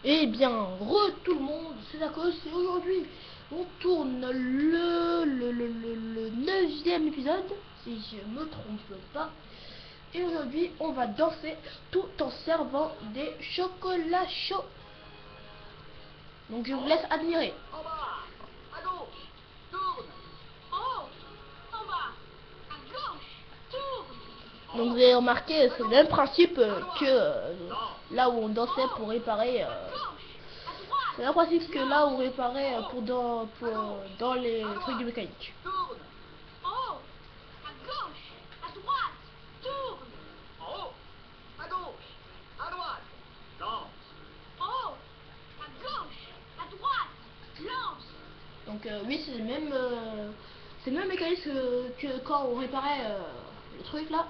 Eh bien, tout le monde, c'est Zachos et aujourd'hui on tourne le 9e épisode, si je me trompe pas. Et aujourd'hui on va danser tout en servant des chocolats chauds. Donc je vous laisse admirer. En bas, à gauche, tourne. En haut, en bas, à gauche, tourne. Donc vous avez remarqué, c'est le même principe que là où on dansait pour réparer. C'est le même principe que là où on réparait dans les trucs de mécanique. Tourne. En haut, à gauche, à droite, tourne. En haut, à gauche, à droite, lance. En haut, à gauche, à droite, lance. Donc oui, c'est le même mécanisme que quand on réparait le truc là,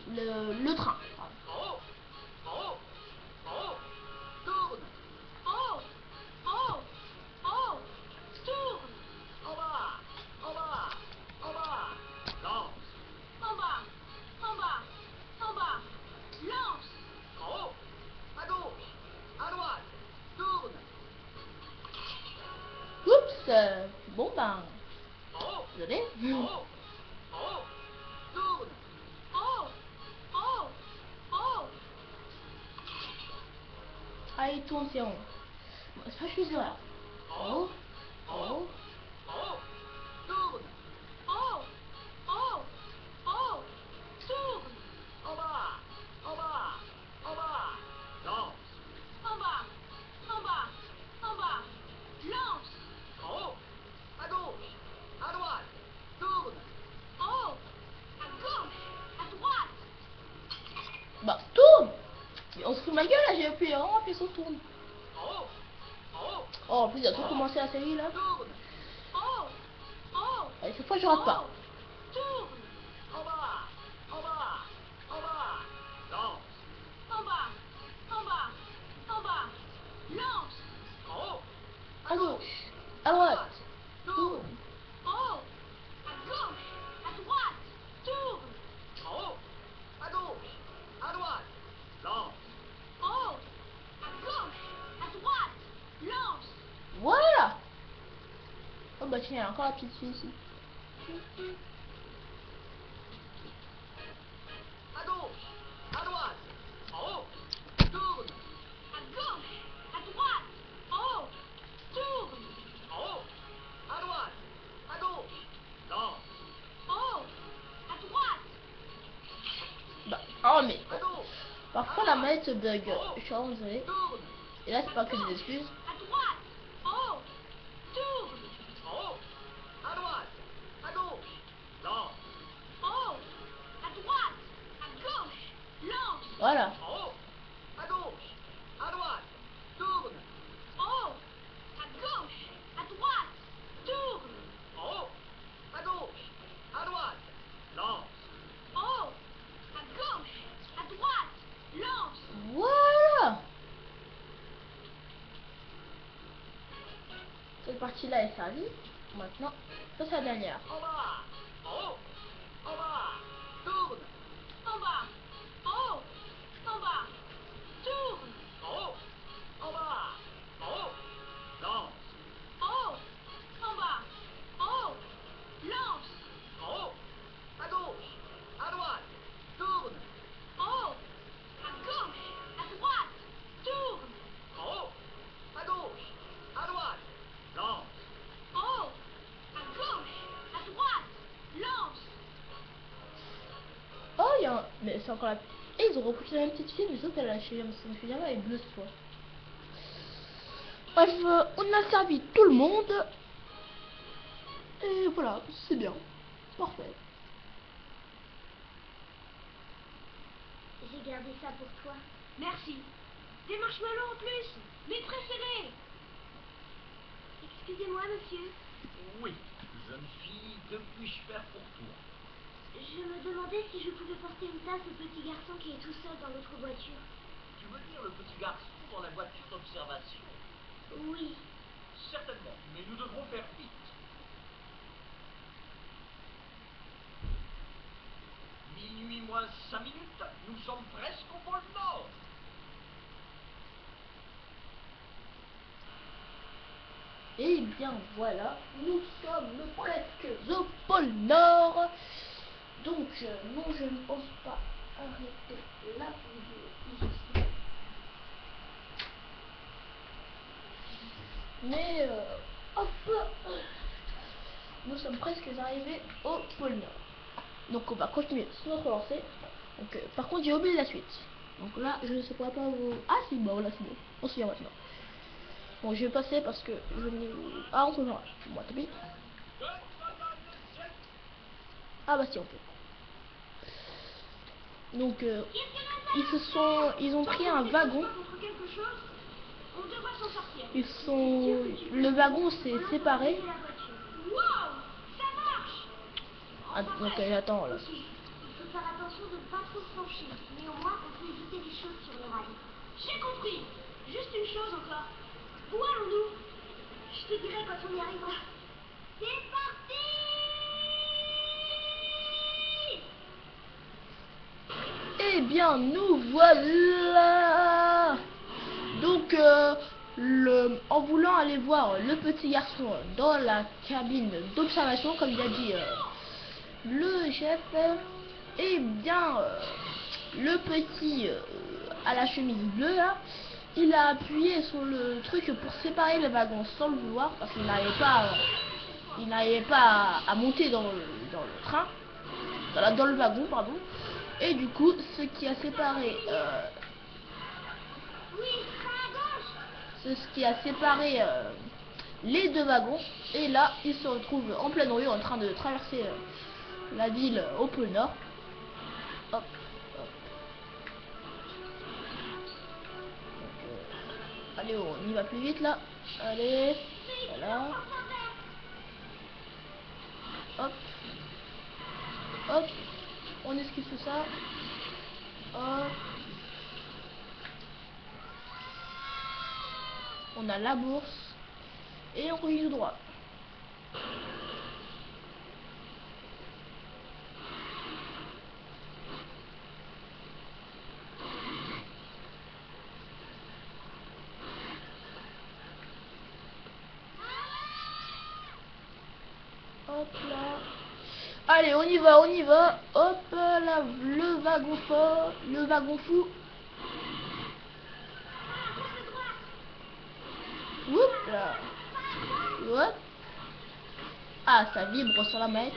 le train. En haut, en haut, en haut, tourne. En haut, en haut, en haut, tourne. En bas, en bas, en bas, lance. En bas, en bas, en bas, lance. En haut, à gauche, à droite, tourne. Oups, bon ben, En haut, désolé. en haut, en haut, tourne. En haut, en haut, en haut. Allez, tourne, c'est rond. Bon, c'est pas juste là. En En haut, haut, en en haut, haut. en haut, tourne. En haut, en haut, en haut, tourne. En bas, en bas, en bas, lance. En bas, en bas, en bas, lance. En haut, à gauche, à droite, tourne. En haut, à gauche, à droite. Bah, tourne. Mais on se fout de ma gueule là, j'ai appuyé en haut, puis on tourne. En haut, en haut, Oh, en plus, il a trop commencé la série là. tourne. En haut, en haut. Allez, cette fois, je rate pas. Tourne. En bas, en bas, en bas, lance. En bas, en bas, en bas, lance. En haut, À gauche, à droite, tourne. tourne. En haut, à gauche, à droite, tourne. En haut, à gauche, à droite, lance. En haut, à gauche, à droite, lance. Voilà. Oh bah tiens, il y a encore la petite fille ici. À gauche, à droite, en haut, tourne. À gauche, à droite, en haut, tourne. En haut, à droite, à gauche, lance. En haut, à droite, Bah, oh mais à gauche, parfois la manette se bug. Je suis vraiment désolé. tourne. Et là, c'est pas que des excuses. À droite, en haut, tourne. En haut, à droite, à gauche, lance. En haut, à droite, à gauche, lance. Voilà. En haut, à gauche, à droite, tourne. En haut, à gauche, à droite, tourne. En haut, à gauche, à droite, lance. En haut, à gauche, à droite, lance. Voilà. Cette partie-là est servie. Maintenant, ça c'est la dernière. En bas, en haut, en bas, tourne. En bas, en haut, en bas, tourne. En haut, en bas, en haut, lance. En haut, en bas, en haut, lance. En haut, à gauche, à droite, tourne. En haut, à gauche, à droite, tourne. En haut, à gauche, à droite, lance. En haut, à gauche, à droite, lance. Oh, il y a un... Mais c'est encore la... Et ils ont repris la même petite fille, mais sauf qu'elle a lâché. Cette fille-là est bleue cette fois. Bref, on a servi tout le monde. Et voilà, c'est bien. Parfait. J'ai gardé ça pour toi. Merci. Des marshmallows en plus. Mes préférés. Excusez-moi, monsieur. Oui, jeune fille, que puis-je faire pour toi? Je me demandais si je pouvais porter une tasse au petit garçon qui est tout seul dans notre voiture. Tu veux dire le petit garçon dans la voiture d'observation? Oui. Certainement, mais nous devrons faire vite. Minuit moins 5 minutes, nous sommes presque au pôle Nord. Et bien voilà, nous sommes presque au pôle Nord. Donc non, je ne pense pas arrêter la vidéo ici. Mais hop, nous sommes presque arrivés au pôle Nord. Donc on va continuer sur notre lancée. Donc par contre j'ai oublié la suite. Donc là je ne sais pas vous... Ah si, bon là c'est bon, on se vient maintenant. Bon je vais passer parce que je n'ai... Ah on se verra, moi tant pis. Ah bah si on peut. Donc ils ont pris un wagon. Le wagon s'est séparé. Ah, donc attends là. Il faut faire attention de ne pas trop se pencher. Néanmoins, on peut éviter les choses sur le rail. J'ai compris. Juste une chose encore. Où allons-nous? Je te dirai quand on y arrivera. C'est parti! Eh bien nous voilà. Donc en voulant aller voir le petit garçon dans la cabine d'observation, comme il a dit le chef, et bien le petit à la chemise bleue là, il a appuyé sur le truc pour séparer le wagon sans le vouloir parce qu'il n'arrivait pas à monter dans le train, dans le wagon pardon, et du coup ce qui a séparé les deux wagons, et là il se retrouve en pleine rue en train de traverser la ville au pôle Nord. Hop, hop. Donc, allez, on y va plus vite là. Allez, voilà. Hop, hop, on esquive tout ça. Hop. On a la bourse et on continue tout droit. Hop là. Allez, on y va, on y va. Hop là, le wagon fort, le wagon fou. Oups là. Hop. Ah, ça vibre sur la manette.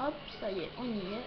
Hop, ça y est, on y est.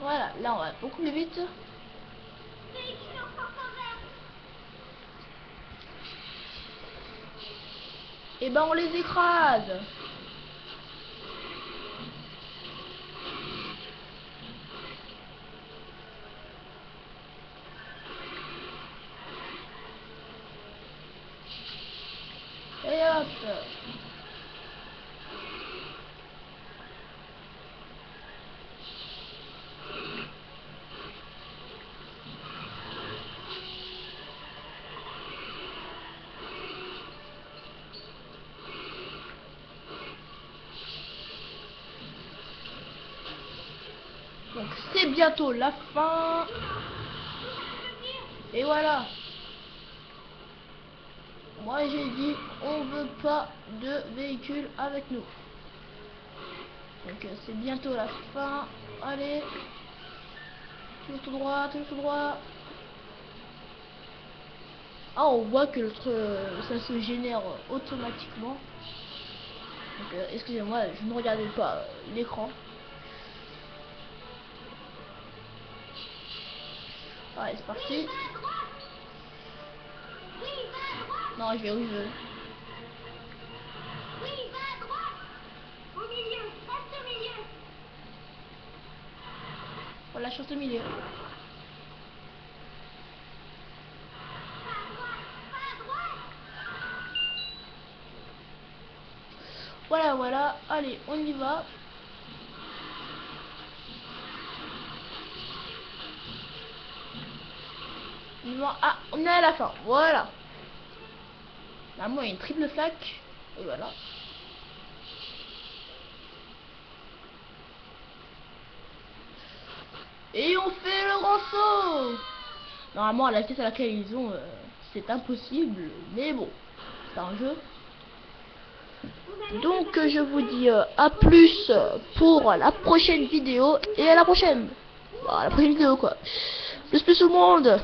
Voilà, là on va beaucoup plus vite. Et ben on les écrase. Et hop. Donc c'est bientôt la fin. Et voilà. Moi j'ai dit on veut pas de véhicule avec nous. Donc c'est bientôt la fin. Allez. Toujours tout droit, toujours tout droit. Ah, on voit que ça se génère automatiquement. Donc excusez-moi, je ne regardais pas l'écran. Allez, c'est parti. Non, je vais où je veux. Oui, va à droite. Au milieu, reste au milieu. Voilà, juste au milieu. Va à droite, va à droite. Voilà, voilà. Allez, on y va. Ah, on est à la fin. Voilà. Normalement, il y a une triple flaque. Et voilà. Et on fait le grand saut. Normalement, à la vitesse à laquelle ils ont, c'est impossible. Mais bon, c'est un jeu. Donc, je vous dis à plus pour la prochaine vidéo. Et à la prochaine. Voilà, la prochaine vidéo, quoi. Plus tout le monde.